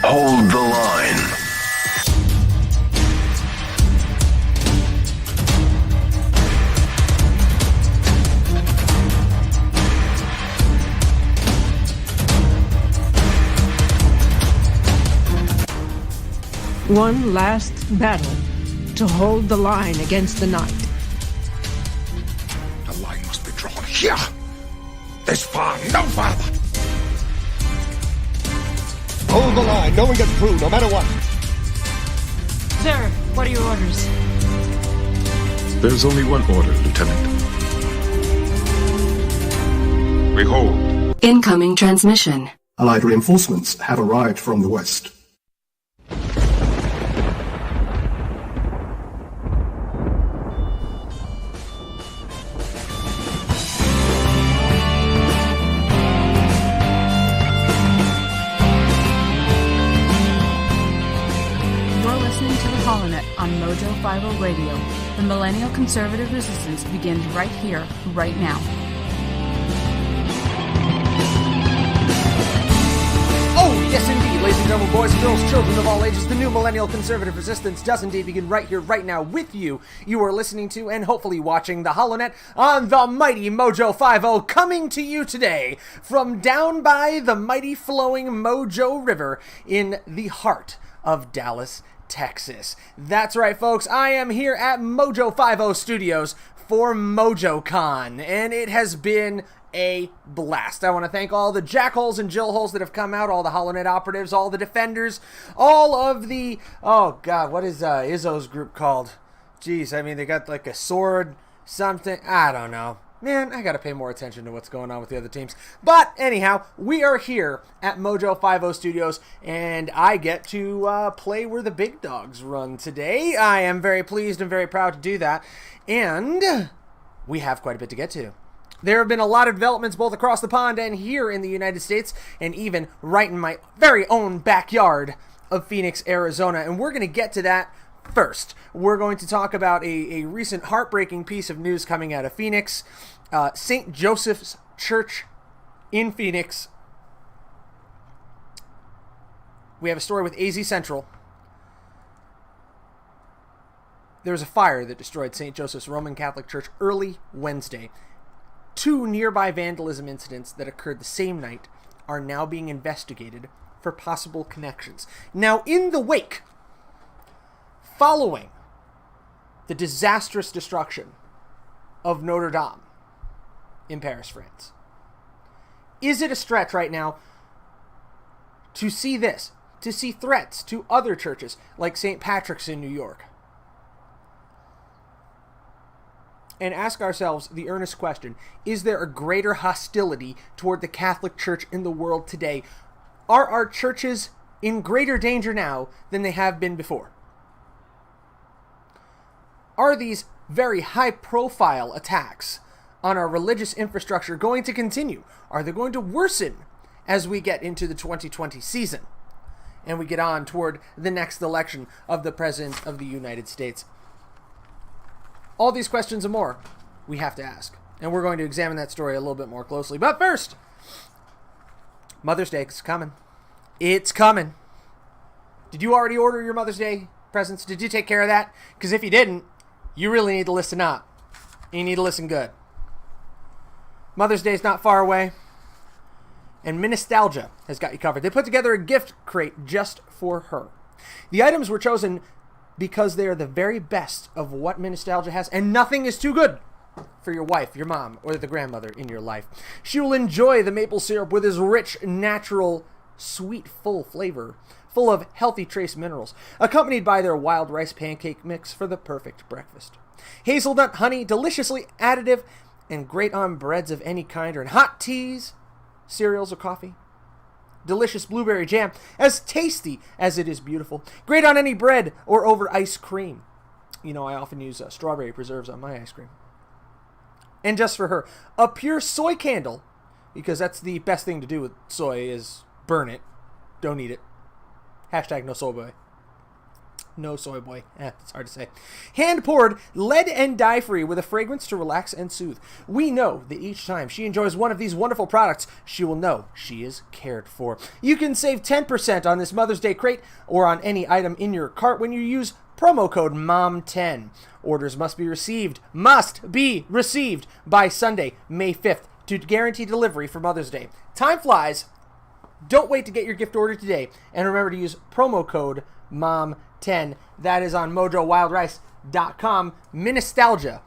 Hold the line. One last battle to hold the line against the night. The line must be drawn here. This far, no farther. Hold the line. No one gets through, no matter what. Sir, what are your orders? There's only one order, Lieutenant. We hold. Incoming transmission. Allied reinforcements have arrived from the west. On MoJo 50 Radio. The Millennial Conservative Resistance begins right here, right now. Oh, yes indeed, ladies and gentlemen, boys and girls, children of all ages, the new Millennial Conservative Resistance does indeed begin right here, right now with you. You are listening to and hopefully watching the HoloNet on the mighty MoJo 50, coming to you today from down by the mighty flowing MoJo River in the heart of Dallas, Texas. That's right, folks. I am here at MoJo 50 Studios for MoJoCon, and it has been a blast. I want to thank all the jackholes and jillholes that have come out, all the HoloNet operatives, all the defenders, all of the, oh god, what is Izzo's group called? Jeez, I mean, they got like a sword, something, I don't know. Man, I gotta pay more attention to what's going on with the other teams. But anyhow, we are here at MoJo 50 Studios, and I get to play where the big dogs run today. I am very pleased and very proud to do that, and we have quite a bit to get to. There have been a lot of developments both across the pond and here in the United States, and even right in my very own backyard of Phoenix, Arizona, and we're gonna get to that first. We're going to talk about a recent heartbreaking piece of news coming out of Phoenix. St. Joseph's Church in Phoenix. We have a story with AZ Central. There was a fire that destroyed St. Joseph's Roman Catholic Church early Wednesday. 2 nearby vandalism incidents that occurred the same night are now being investigated for possible connections. Now, in the wake, following the disastrous destruction of Notre Dame in Paris, France, is it a stretch right now to see this, to see threats to other churches like St. Patrick's in New York? And ask ourselves the earnest question, is there a greater hostility toward the Catholic Church in the world today? Are our churches in greater danger now than they have been before? Are these very high-profile attacks on our religious infrastructure going to continue? Are they going to worsen as we get into the 2020 season and we get on toward the next election of the President of the United States? All these questions and more we have to ask, and we're going to examine that story a little bit more closely. But first, Mother's Day is coming. It's coming. Did you already order your Mother's Day presents? Did you take care of that? Because if you didn't, you really need to listen up. You need to listen good. Mother's Day is not far away, and Nostalgia has got you covered. They put together a gift crate just for her. The items were chosen because they are the very best of what Nostalgia has, and nothing is too good for your wife, your mom, or the grandmother in your life. She will enjoy the maple syrup with its rich, natural, sweet, full flavor, full of healthy trace minerals, accompanied by their wild rice pancake mix for the perfect breakfast. Hazelnut honey, deliciously additive, and great on breads of any kind, or in hot teas, cereals, or coffee. Delicious blueberry jam, as tasty as it is beautiful. Great on any bread or over ice cream. You know, I often use strawberry preserves on my ice cream. And just for her, a pure soy candle, because that's the best thing to do with soy is burn it. Don't eat it. Hashtag no soy boy. No soy boy. It's hard to say. Hand-poured, lead and dye-free with a fragrance to relax and soothe. We know that each time she enjoys one of these wonderful products, she will know she is cared for. You can save 10% on this Mother's Day crate or on any item in your cart when you use promo code MOM10. Orders must be received by Sunday, May 5th to guarantee delivery for Mother's Day. Time flies. Don't wait to get your gift order today. And remember to use promo code MOM10. That is on MoJoWildRice.com. Nostalgia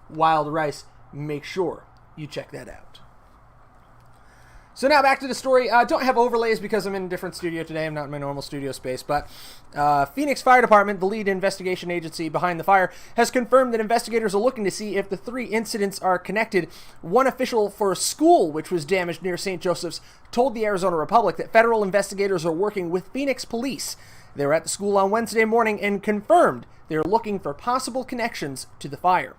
Wild Rice. Make sure you check that out. So now back to the story. I don't have overlays because I'm in a different studio today. I'm not in my normal studio space. But Phoenix Fire Department, the lead investigation agency behind the fire, has confirmed that investigators are looking to see if the 3 incidents are connected. One official for a school which was damaged near St. Joseph's told the Arizona Republic that federal investigators are working with Phoenix police. They were at the school on Wednesday morning and confirmed they are looking for possible connections to the fire.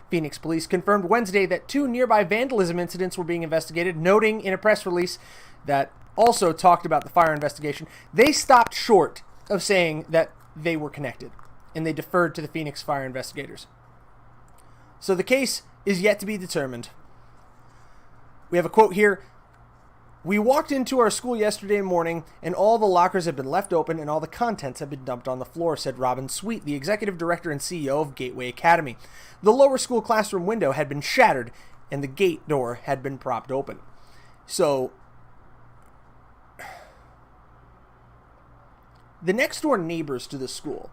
Phoenix police confirmed Wednesday that 2 nearby vandalism incidents were being investigated, noting in a press release that also talked about the fire investigation. They stopped short of saying that they were connected, and they deferred to the Phoenix fire investigators. So the case is yet to be determined. We have a quote here. "We walked into our school yesterday morning, and all the lockers had been left open and all the contents had been dumped on the floor," said Robin Sweet, the executive director and CEO of Gateway Academy. "The lower school classroom window had been shattered, and the gate door had been propped open." So, the next door neighbors to the school,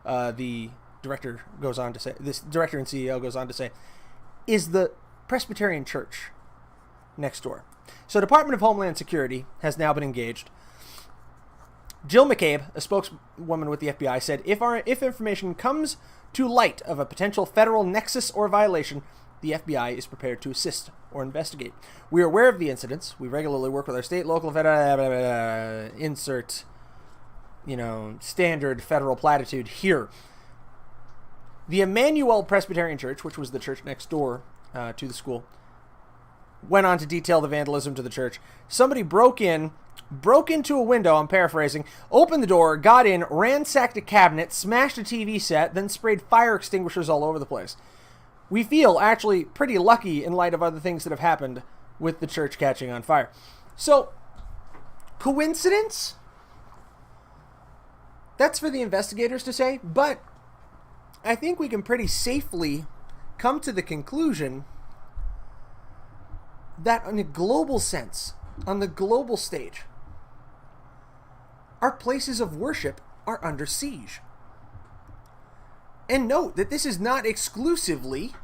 the director goes on to say, this director and CEO goes on to say, is the Presbyterian Church next door. So Department of Homeland Security has now been engaged. Jill McCabe, a spokeswoman with the FBI, said, if information comes to light of a potential federal nexus or violation, the FBI is prepared to assist or investigate. "We are aware of the incidents. We regularly work with our state, local, federal, insert, standard federal platitude here." The Emmanuel Presbyterian Church, which was the church next door to the school, went on to detail the vandalism to the church. "Somebody broke into a window, I'm paraphrasing, opened the door, got in, ransacked a cabinet, smashed a TV set, then sprayed fire extinguishers all over the place. We feel actually pretty lucky in light of other things that have happened with the church catching on fire." So, coincidence? That's for the investigators to say, but I think we can pretty safely come to the conclusion that in a global sense, on the global stage, our places of worship are under siege. And note that this is not exclusively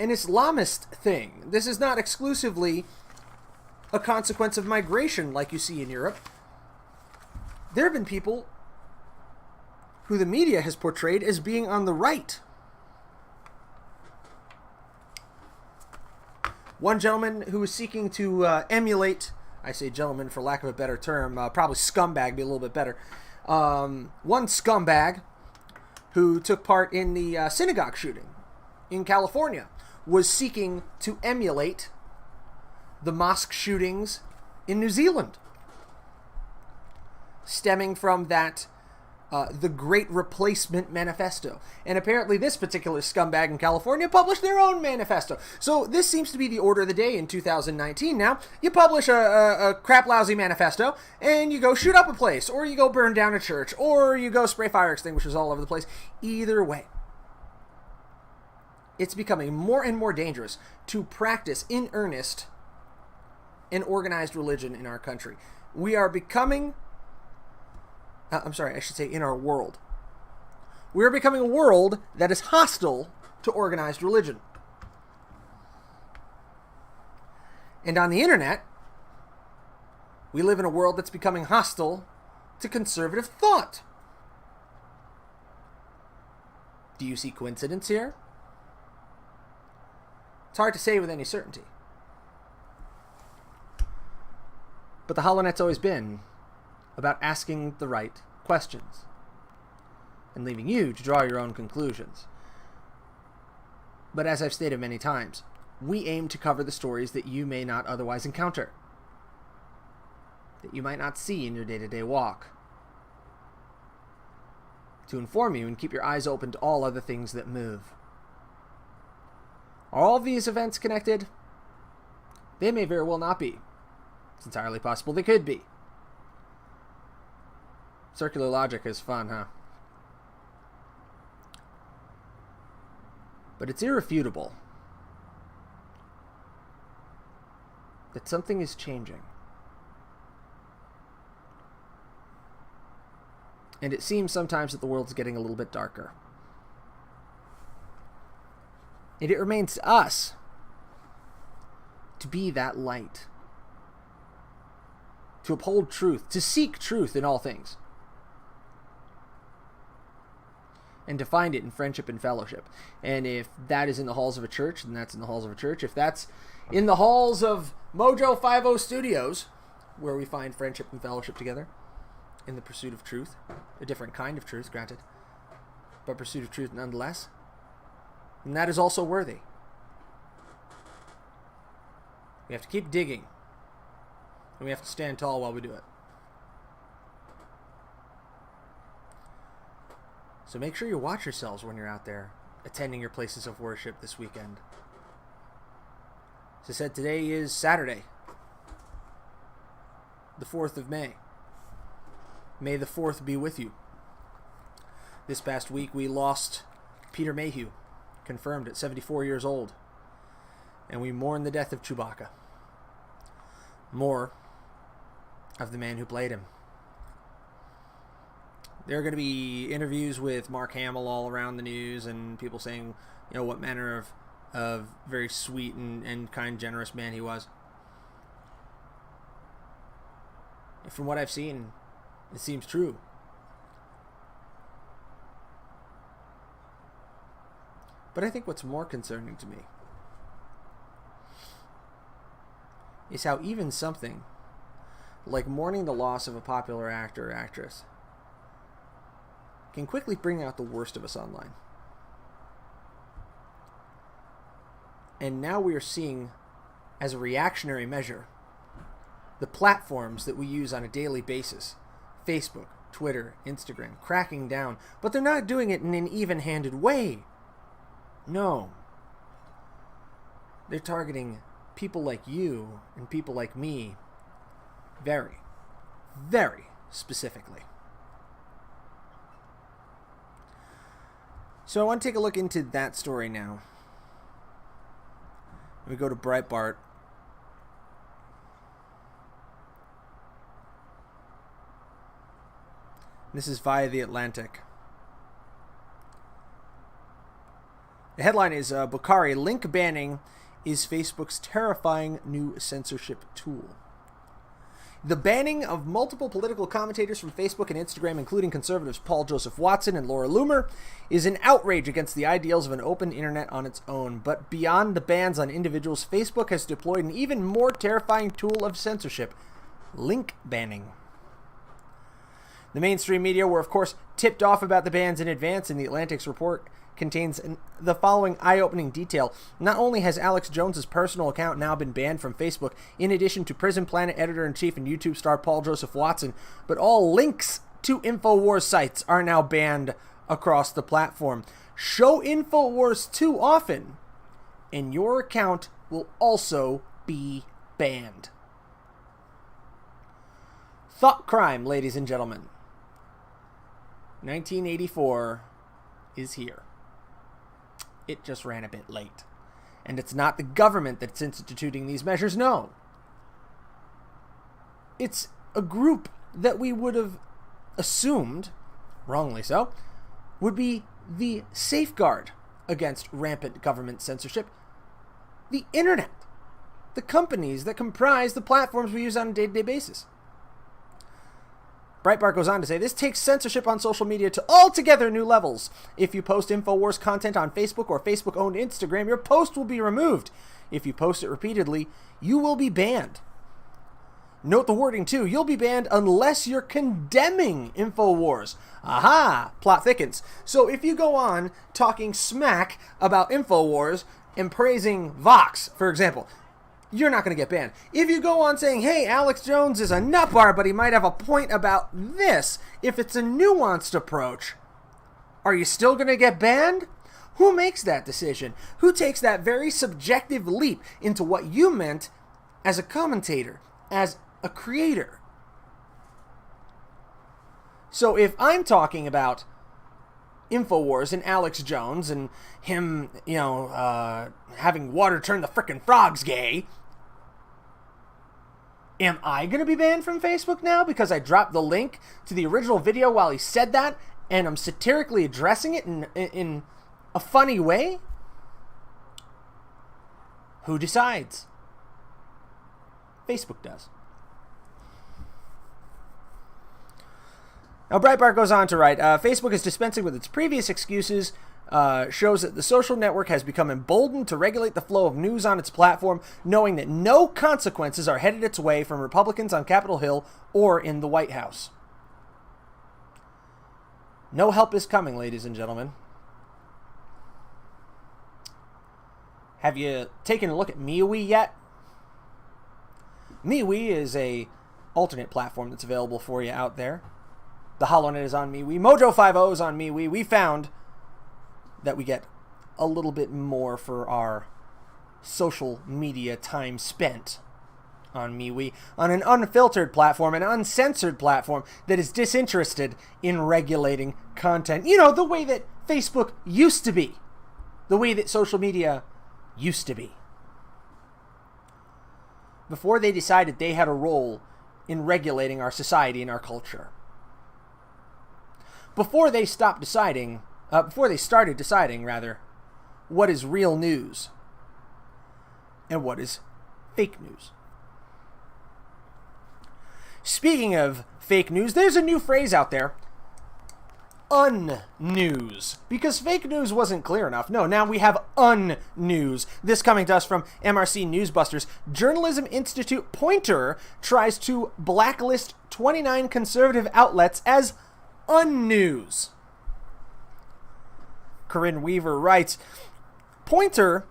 an Islamist thing. This is not exclusively a consequence of migration like you see in Europe. There have been people who the media has portrayed as being on the right. One gentleman who was seeking to emulate, I say gentleman for lack of a better term, probably scumbag be a little bit better. One scumbag who took part in the synagogue shooting in California was seeking to emulate the mosque shootings in New Zealand, stemming from that the Great Replacement Manifesto. And apparently this particular scumbag in California published their own manifesto. So this seems to be the order of the day in 2019 now. You publish a crap-lousy manifesto, and you go shoot up a place, or you go burn down a church, or you go spray fire extinguishers all over the place. Either way, it's becoming more and more dangerous to practice in earnest an organized religion in our country. We are becoming... in our world. We're becoming a world that is hostile to organized religion. And on the internet, we live in a world that's becoming hostile to conservative thought. Do you see coincidence here? It's hard to say with any certainty. But the HoloNet's always been about asking the right questions and leaving you to draw your own conclusions. But as I've stated many times, we aim to cover the stories that you may not otherwise encounter, that you might not see in your day-to-day walk. to inform you and keep your eyes open to all other things that move. Are all these events connected? They may very well not be. It's entirely possible they could be. Circular logic is fun, huh? But it's irrefutable that something is changing. And it seems sometimes that the world's getting a little bit darker. And it remains to us to be that light. To uphold truth. To seek truth in all things. And to find it in friendship and fellowship. And if that is in the halls of a church, then that's in the halls of a church. If that's in the halls of MoJo 50 Studios, where we find friendship and fellowship together in the pursuit of truth, a different kind of truth, granted, but pursuit of truth nonetheless, and that is also worthy. We have to keep digging, and we have to stand tall while we do it. So make sure you watch yourselves when you're out there attending your places of worship this weekend. As I said, today is Saturday, the 4th of May. May the 4th be with you. This past week we lost Peter Mayhew, confirmed at 74 years old. And we mourn the death of Chewbacca. More of the man who played him. There are going to be interviews with Mark Hamill all around the news, and people saying, you know, what manner of very sweet and kind, generous man he was. And from what I've seen, it seems true. But I think what's more concerning to me is how even something like mourning the loss of a popular actor or actress can quickly bring out the worst of us online. And now we are seeing, as a reactionary measure, the platforms that we use on a daily basis, Facebook, Twitter, Instagram, cracking down. But they're not doing it in an even-handed way. No. They're targeting people like you and people like me very, very specifically. So I want to take a look into that story now. We go to Breitbart. This is via The Atlantic. The headline is Bukhari, link banning is Facebook's terrifying new censorship tool. The banning of multiple political commentators from Facebook and Instagram, including conservatives Paul Joseph Watson and Laura Loomer, is an outrage against the ideals of an open internet on its own. But beyond the bans on individuals, Facebook has deployed an even more terrifying tool of censorship, link banning. The mainstream media were, of course, tipped off about the bans in advance, and The Atlantic's report contains the following eye-opening detail. Not only has Alex Jones's personal account now been banned from Facebook, in addition to Prison Planet editor-in-chief and YouTube star Paul Joseph Watson, but all links to InfoWars sites are now banned across the platform. Show InfoWars too often, and your account will also be banned. Thought crime, ladies and gentlemen. 1984 is here. It just ran a bit late. And it's not the government that's instituting these measures, no. It's a group that we would have assumed, wrongly so, would be the safeguard against rampant government censorship. The internet. The companies that comprise the platforms we use on a day-to-day basis. Breitbart goes on to say, this takes censorship on social media to altogether new levels. If you post InfoWars content on Facebook or Facebook-owned Instagram, your post will be removed. If you post it repeatedly, you will be banned. Note the wording, too. You'll be banned unless you're condemning InfoWars. Aha! Plot thickens. So if you go on talking smack about InfoWars and praising Vox, for example, you're not going to get banned. If you go on saying, hey, Alex Jones is a nutbar, but he might have a point about this, if it's a nuanced approach, Are you still going to get banned? Who makes that decision? Who takes that very subjective leap into what you meant as a commentator, as a creator? So if I'm talking about InfoWars and Alex Jones and him, having water turn the frickin' frogs gay, am I going to be banned from Facebook now because I dropped the link to the original video while he said that and I'm satirically addressing it in a funny way? Who decides? Facebook does. Now, Breitbart goes on to write, Facebook is dispensing with its previous excuses, shows that the social network has become emboldened to regulate the flow of news on its platform, knowing that no consequences are headed its way from Republicans on Capitol Hill or in the White House. No help is coming, ladies and gentlemen. Have you taken a look at MeWe yet? MeWe is a alternate platform that's available for you out there. The HoloNet is on MeWe. MoJo 50 is on MeWe. We found that we get a little bit more for our social media time spent on MeWe, on an unfiltered platform, an uncensored platform that is disinterested in regulating content. You know, the way that Facebook used to be. The way that social media used to be. Before they decided they had a role in regulating our society and our culture. Before they started deciding, what is real news and what is fake news. Speaking of fake news, there's a new phrase out there. Un-news. Because fake news wasn't clear enough. No, now we have un-news. This coming to us from MRC Newsbusters. Journalism Institute Pointer tries to blacklist 29 conservative outlets as un-news. Corinne Weaver writes, Pointer,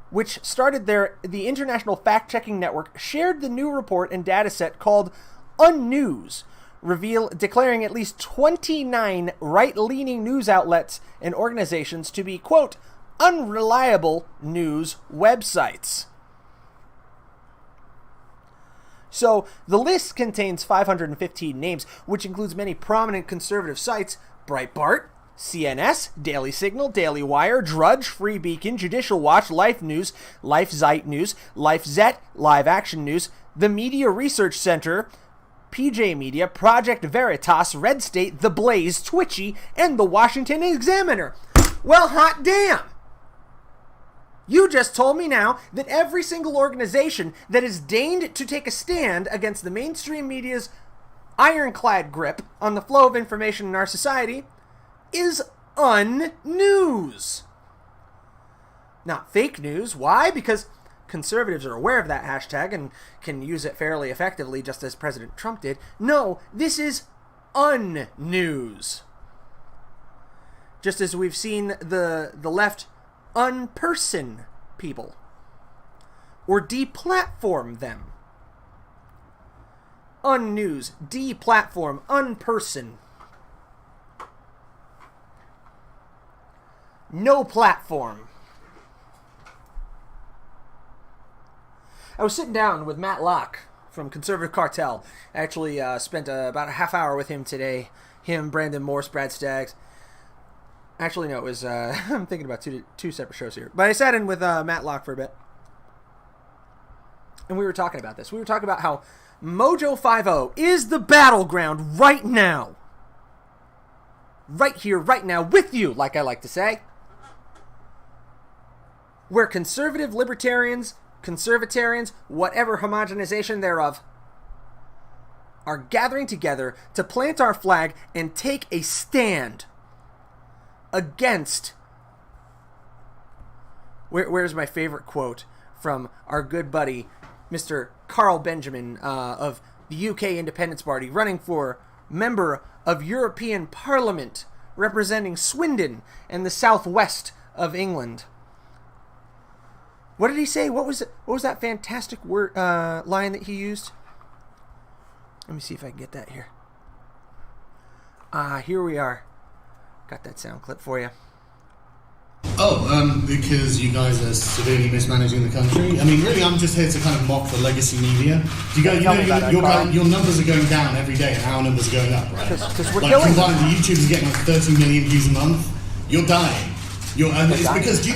which started the International Fact-Checking Network, shared the new report and dataset called Un-News, declaring at least 29 right-leaning news outlets and organizations to be, quote, unreliable news websites. So, the list contains 515 names, which includes many prominent conservative sites: Breitbart, CNS, Daily Signal, Daily Wire, Drudge, Free Beacon, Judicial Watch, Life News, Life Zeit News, Life Zet, Live Action News, the Media Research Center, PJ Media, Project Veritas, Red State, The Blaze, Twitchy, and the Washington Examiner. Well, hot damn! You just told me now that every single organization that has deigned to take a stand against the mainstream media's ironclad grip on the flow of information in our society is un-news. Not fake news. Why? Because conservatives are aware of that hashtag and can use it fairly effectively, just as President Trump did. No, this is un-news. Just as we've seen the left unperson people or deplatform them. Un-news, deplatform, unperson. No platform. I was sitting down with Matt Locke from Conservative Cartel. I actually spent about a half hour with him today. Him, Brandon Morse, Brad Staggs. Actually, no, it was, I'm thinking about two separate shows here. But I sat in with Matt Locke for a bit. And we were talking about this. We were talking about how MoJo 50 is the battleground right now. Right here, right now, with you, like I like to say. Where conservative libertarians, conservatarians, whatever homogenization thereof, are gathering together to plant our flag and take a stand against... Where's my favorite quote from our good buddy, Mr. Carl Benjamin of the UK Independence Party, running for member of European Parliament, representing Swindon and the southwest of England. What did he say? What was that fantastic word line that he used? Let me see if I can get that here. Here we are. Got that sound clip for you. Because you guys are severely mismanaging the country. I mean, really, I'm just here to kind of mock the legacy media. Your numbers are going down every day, and our numbers are going up, right? Because we're like, killing combined, the YouTube's getting like 30 million views a month. You're dying. It's dying. Because do you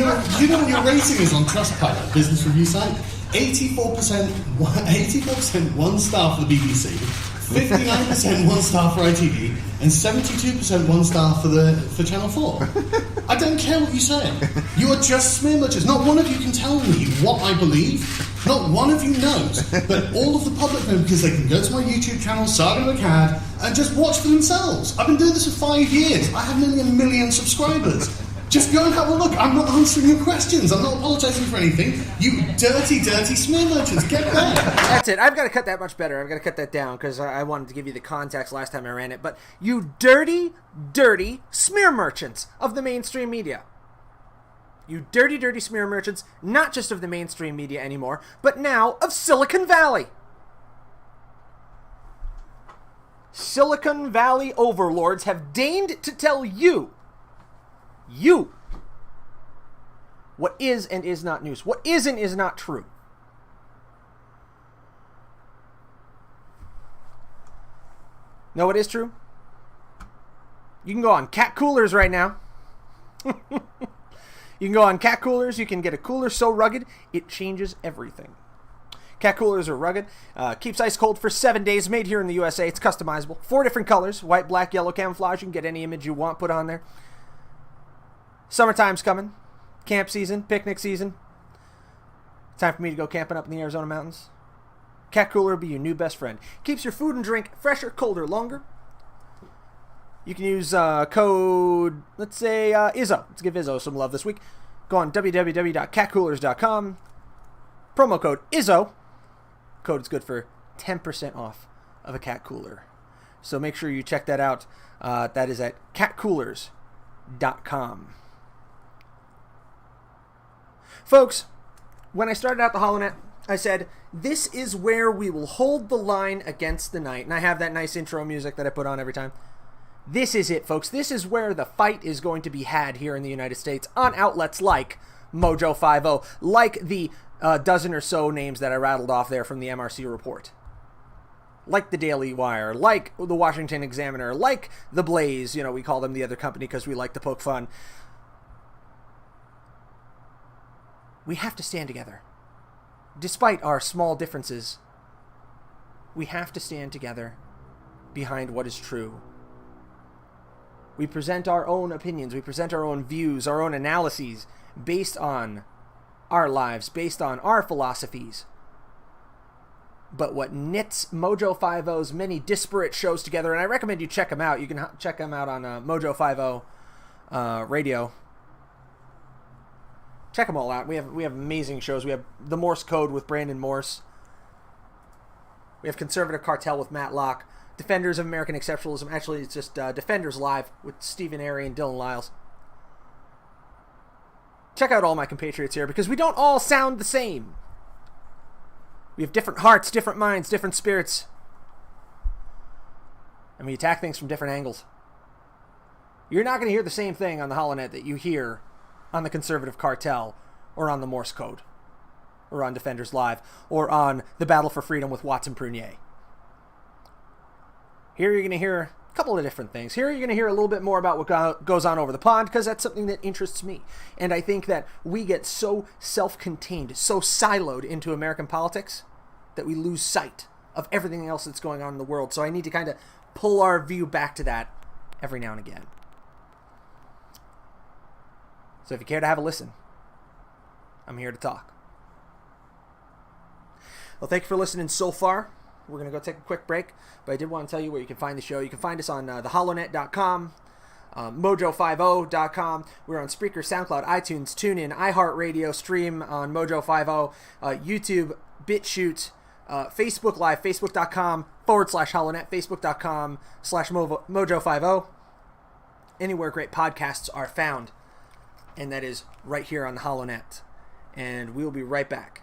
know what your rating is on Trustpilot, business review site? 84% 1 star for the BBC, 59% 1 star for ITV, and 72% 1 star for Channel 4. I don't care what you say. You are just smear merchants. Not one of you can tell me what I believe. Not one of you knows. But all of the public know because they can go to my YouTube channel, Saga the Cad, and just watch for themselves. I've been doing this for 5 years. I have nearly 1 million subscribers. Just go and have a look. I'm not answering your questions. I'm not apologising for anything. You dirty, dirty smear merchants. Get there. That's it. I've got to cut that much better. I've got to cut that down because I wanted to give you the context last time I ran it. But you dirty, dirty smear merchants of the mainstream media. You dirty, dirty smear merchants, not just of the mainstream media anymore, but now of Silicon Valley. Silicon Valley overlords have deigned to tell you what is and is not news, what is and is not true. Know what is true? You can go on cat coolers right now. You can go on cat coolers. You can get a cooler so rugged it changes everything. Cat coolers are rugged. Keeps ice cold for 7 days. Made here in the USA. It's customizable. 4 different colors: white, black, yellow, camouflage. You can get any image you want put on there. Summertime's coming. Camp season, picnic season. Time for me to go camping up in the Arizona mountains. Cat Cooler will be your new best friend. Keeps your food and drink fresher, colder, longer. You can use code, let's say, Izzo. Let's give Izzo some love this week. Go on www.catcoolers.com. Promo code Izzo. Code is good for 10% off of a cat cooler. So make sure you check that out. That is at catcoolers.com. Folks, when I started out the HoloNet, I said, this is where we will hold the line against the night. And I have that nice intro music that I put on every time. This is it, folks. This is where the fight is going to be had here in the United States on outlets like MoJo 50, like the dozen or so names that I rattled off there from the MRC report. Like the Daily Wire, like the Washington Examiner, like the Blaze. You know, we call them the other company because we like to poke fun. We have to stand together. Despite our small differences, we have to stand together behind what is true. We present our own opinions, we present our own views, our own analyses, based on our lives, based on our philosophies. But what knits MoJo 50's many disparate shows together, and I recommend you check them out. You can check them out on MoJo 50 radio. Check them all out. We have amazing shows. We have The Morse Code with Brandon Morse. We have Conservative Cartel with Matt Locke. Defenders of American Exceptionalism. Actually, it's just Defenders Live with Stephen Airy and Dylan Lyles. Check out all my compatriots here because we don't all sound the same. We have different hearts, different minds, different spirits. And we attack things from different angles. You're not going to hear the same thing on the HoloNet that you hear on the Conservative Cartel, or on the Morse Code, or on Defenders Live, or on the Battle for Freedom with Watson Prunier. Here you're going to hear a couple of different things. Here you're going to hear a little bit more about what goes on over the pond, because that's something that interests me. And I think that we get so self-contained, so siloed into American politics, that we lose sight of everything else that's going on in the world. So I need to kind of pull our view back to that every now and again. So if you care to have a listen, I'm here to talk. Well, thank you for listening so far. We're going to go take a quick break, but I did want to tell you where you can find the show. You can find us on theholonet.com, mojo50.com. We're on Spreaker, SoundCloud, iTunes, TuneIn, iHeartRadio, stream on Mojo50, YouTube, BitChute, Facebook Live, facebook.com/holonet, facebook.com/mojo50. Anywhere great podcasts are found. And that is right here on the HoloNet. And we will be right back.